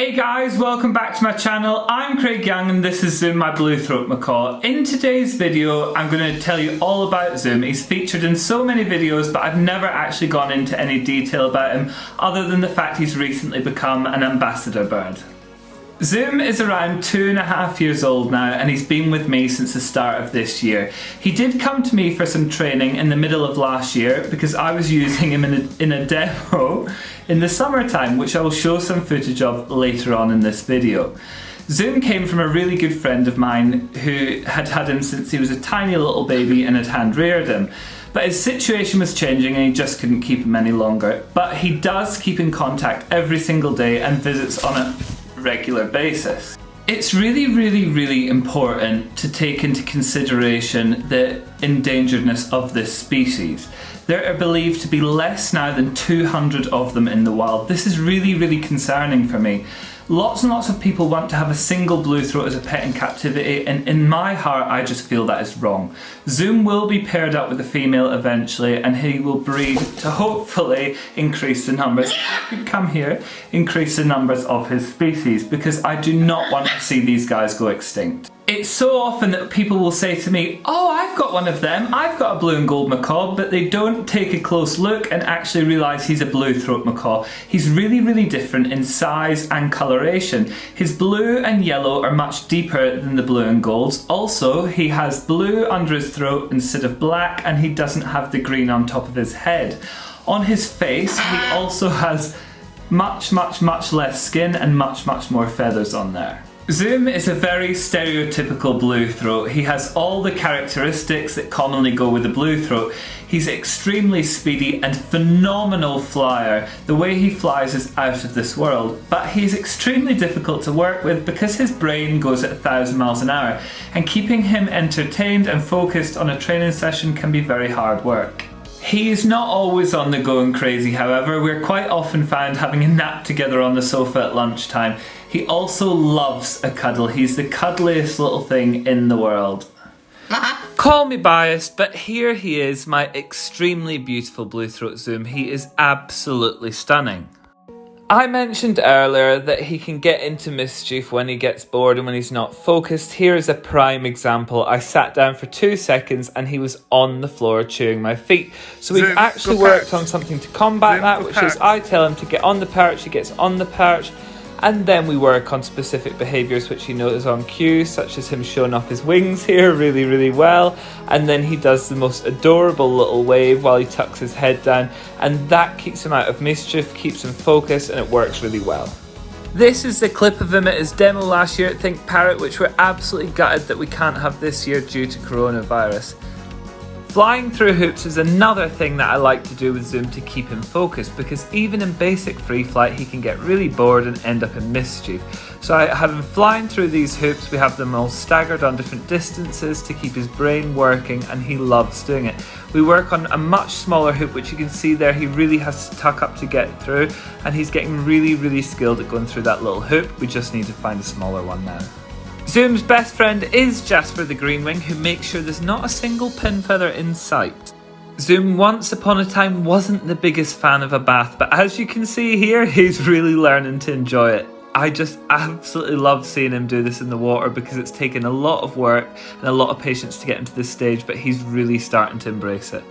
Hey guys, welcome back to my channel. I'm Craig Young and this is Zoom, my blue-throat macaw. In today's video, I'm going to tell you all about Zoom. He's featured in so many videos, but I've never actually gone into any detail about him other than the fact he's recently become an ambassador bird. Zoom is around 2.5 years old now and he's been with me since the start of this year. He did come to me for some training in the middle of last year because I was using him in a demo in the summertime, which I will show some footage of later on in this video. Zoom came from a really good friend of mine who had had him since he was a tiny little baby and had hand reared him. But his situation was changing and he just couldn't keep him any longer. But he does keep in contact every single day and visits on a regular basis. It's really important to take into consideration the endangeredness of this species. There are believed to be less now than 200 of them in the wild. This is really concerning for me. Lots and lots of people want to have a single blue-throat as a pet in captivity, and in my heart I just feel that is wrong. Zoom will be paired up with a female eventually and he will breed to hopefully increase the numbers, increase the numbers of his species, because I do not want to see these guys go extinct. It's so often that people will say to me, oh, I've got one of them, I've got a blue and gold macaw, but they don't take a close look and actually realise he's a blue-throat macaw. He's really different in size and coloration. His blue and yellow are much deeper than the blue and golds. Also, he has blue under his throat instead of black, and he doesn't have the green on top of his head. On his face, he also has much less skin and much more feathers on there. Zoom is a very stereotypical blue-throat. He has all the characteristics that commonly go with a blue-throat. He's extremely speedy and phenomenal flyer. The way he flies is out of this world, but he's extremely difficult to work with because his brain goes at 1,000 miles an hour, and keeping him entertained and focused on a training session can be very hard work. He is not always on the go and crazy, however. We're quite often found having a nap together on the sofa at lunchtime. He also loves a cuddle. He's the cuddliest little thing in the world. Call me biased, but here he is, my extremely beautiful blue-throat Zoom. He is absolutely stunning. I mentioned earlier that he can get into mischief when he gets bored and when he's not focused. Here is a prime example. I sat down for 2 seconds and he was on the floor chewing my feet. So we've actually worked on something to combat that, which is I tell him to get on the perch, he gets on the perch, and then we work on specific behaviours which he knows on cue, such as him showing off his wings here really well, and then he does the most adorable little wave while he tucks his head down, and that keeps him out of mischief, keeps him focused, and it works really well. This is the clip of him at his demo last year at Think Parrot, which we're absolutely gutted that we can't have this year due to coronavirus. Flying through hoops is another thing that I like to do with Zoom to keep him focused, because even in basic free flight he can get really bored and end up in mischief. So I have him flying through these hoops. We have them all staggered on different distances to keep his brain working, and he loves doing it. We work on a much smaller hoop, which you can see there he really has to tuck up to get through, and he's getting really skilled at going through that little hoop. We just need to find a smaller one now. Zoom's best friend is Jasper the Greenwing, who makes sure there's not a single pin feather in sight. Zoom once upon a time wasn't the biggest fan of a bath, but as you can see here, he's really learning to enjoy it. I just absolutely love seeing him do this in the water because it's taken a lot of work and a lot of patience to get him to this stage, but he's really starting to embrace it.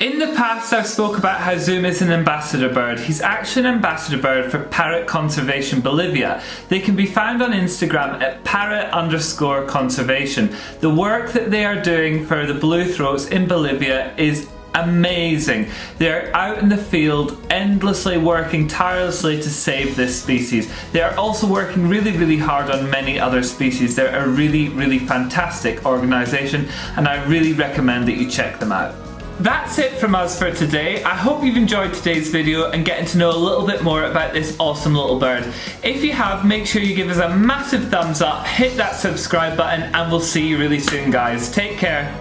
In the past I've spoke about how Zoom is an ambassador bird. He's actually an ambassador bird for Parrot Conservation Bolivia. They can be found on Instagram at parrot_conservation. The work that they are doing for the blue-throats in Bolivia is amazing. They're out in the field endlessly working tirelessly to save this species. They are also working really hard on many other species. They're a really fantastic organisation, and I really recommend that you check them out. That's it from us for today. I hope you've enjoyed today's video and getting to know a little bit more about this awesome little bird. If you have, make sure you give us a massive thumbs up, hit that subscribe button, and we'll see you really soon, guys. Take care.